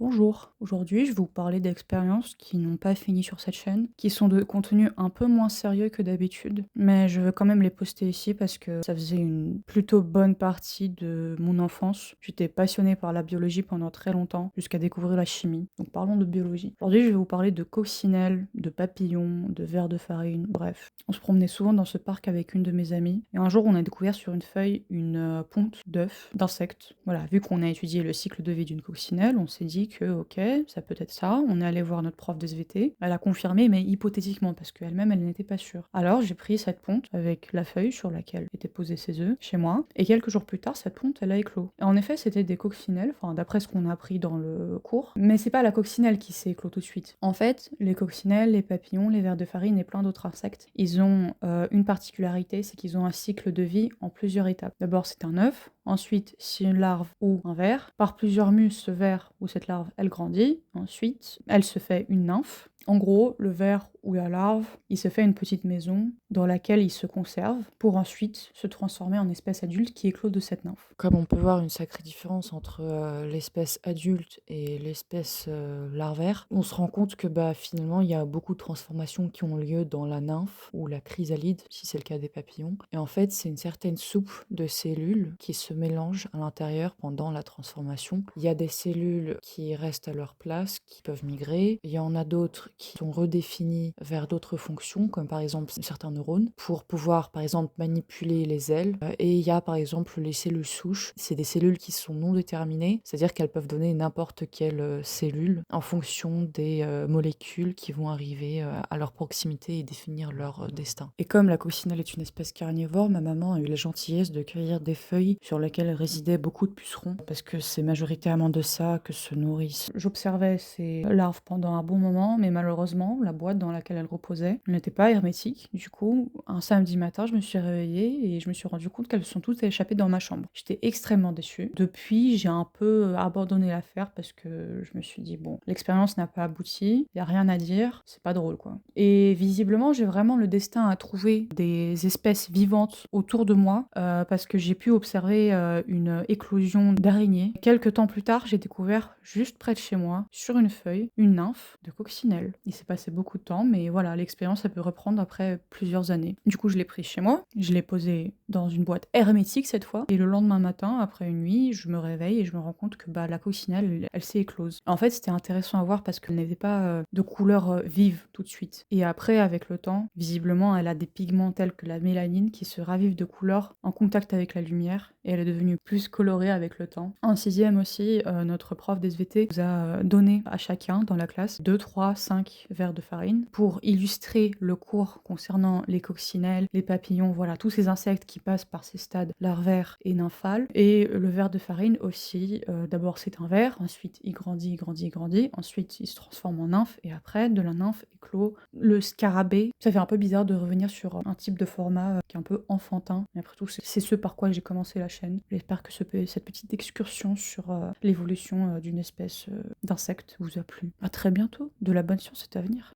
Bonjour, aujourd'hui je vais vous parler d'expériences qui n'ont pas fini sur cette chaîne, qui sont de contenu un peu moins sérieux que d'habitude, mais je veux quand même les poster ici parce que ça faisait une plutôt bonne partie de mon enfance. J'étais passionnée par la biologie pendant très longtemps, jusqu'à découvrir la chimie. Donc parlons de biologie. Aujourd'hui je vais vous parler de coccinelles, de papillons, de vers de farine, bref. On se promenait souvent dans ce parc avec une de mes amies, et un jour on a découvert sur une feuille une ponte d'œufs, d'insectes. Voilà, vu qu'on a étudié le cycle de vie d'une coccinelle, on s'est dit que ok, ça peut être ça. On est allé voir notre prof de SVT. Elle a confirmé, mais hypothétiquement, parce qu'elle-même, elle n'était pas sûre. Alors j'ai pris cette ponte avec la feuille sur laquelle étaient posés ses œufs chez moi, et quelques jours plus tard, cette ponte, elle a éclos. Et en effet, c'était des coccinelles, enfin d'après ce qu'on a appris dans le cours, mais c'est pas la coccinelle qui s'est éclos tout de suite. En fait, les coccinelles, les papillons, les vers de farine et plein d'autres insectes, ils ont une particularité, c'est qu'ils ont un cycle de vie en plusieurs étapes. D'abord, c'est un œuf. Ensuite, c'est une larve ou un ver. Par plusieurs muses, ce ver ou cette larve, elle grandit. Ensuite, elle se fait une nymphe. En gros, le ver ou la larve, il se fait une petite maison dans laquelle il se conserve pour ensuite se transformer en espèce adulte qui éclot de cette nymphe. Comme on peut voir une sacrée différence entre, l'espèce adulte et l'espèce, larvaire, on se rend compte que, finalement, il y a beaucoup de transformations qui ont lieu dans la nymphe ou la chrysalide, si c'est le cas des papillons et en fait, c'est une certaine soupe de cellules qui se mélangent à l'intérieur pendant la transformation. Il y a des cellules qui restent à leur place, qui peuvent migrer. Il y en a d'autres qui sont redéfinies vers d'autres fonctions, comme par exemple certains neurones, pour pouvoir, par exemple, manipuler les ailes, et il y a, par exemple, les cellules souches. C'est des cellules qui sont non déterminées, c'est-à-dire qu'elles peuvent donner n'importe quelle, cellule en fonction des, molécules qui vont arriver, à leur proximité et définir leur, destin. Et comme la coccinelle est une espèce carnivore, ma maman a eu la gentillesse de cueillir des feuilles sur lesquelles résidaient beaucoup de pucerons, parce que c'est majoritairement de ça que se nourrissent. J'observais ces larves pendant un bon moment, mais malheureusement, la boîte dans laquelle elles reposaient n'était pas hermétique. Du coup, un samedi matin, je me suis réveillée et je me suis rendu compte qu'elles sont toutes échappées dans ma chambre. J'étais extrêmement déçue. Depuis, j'ai un peu abandonné l'affaire parce que je me suis dit, bon, l'expérience n'a pas abouti, il n'y a rien à dire, c'est pas drôle quoi. Et visiblement, j'ai vraiment le destin à trouver des espèces vivantes autour de moi parce que j'ai pu observer une éclosion d'araignées. Quelques temps plus tard, j'ai découvert juste près de chez moi, sur une feuille, une nymphe de coccinelle. Il s'est passé beaucoup de temps, mais voilà, l'expérience, elle peut reprendre après plusieurs années. Du coup, je l'ai pris chez moi, je l'ai posé dans une boîte hermétique cette fois, et le lendemain matin, après une nuit, je me réveille et je me rends compte que la coccinelle, elle s'est éclose. En fait, c'était intéressant à voir parce qu'elle n'avait pas de couleur vive tout de suite. Et après, avec le temps, visiblement, elle a des pigments tels que la mélanine qui se ravivent de couleur en contact avec la lumière, et elle est devenue plus colorée avec le temps. En sixième aussi, notre prof d'SVT nous a donné à chacun dans la classe 2, 3, 5 verres de farine pour illustrer le cours concernant les coccinelles, les papillons, voilà, tous ces insectes qui passent par ces stades larvaires et nymphales. Et le verre de farine aussi, d'abord c'est un verre, ensuite il grandit, grandit, grandit, ensuite il se transforme en nymphe, et après, de la nymphe éclot le scarabée. Ça fait un peu bizarre de revenir sur un type de format qui est un peu enfantin, mais après tout, c'est ce par quoi j'ai commencé la chaîne. J'espère que cette petite excursion sur l'évolution d'une espèce d'insecte vous a plu. À très bientôt, de la bonne science est à venir.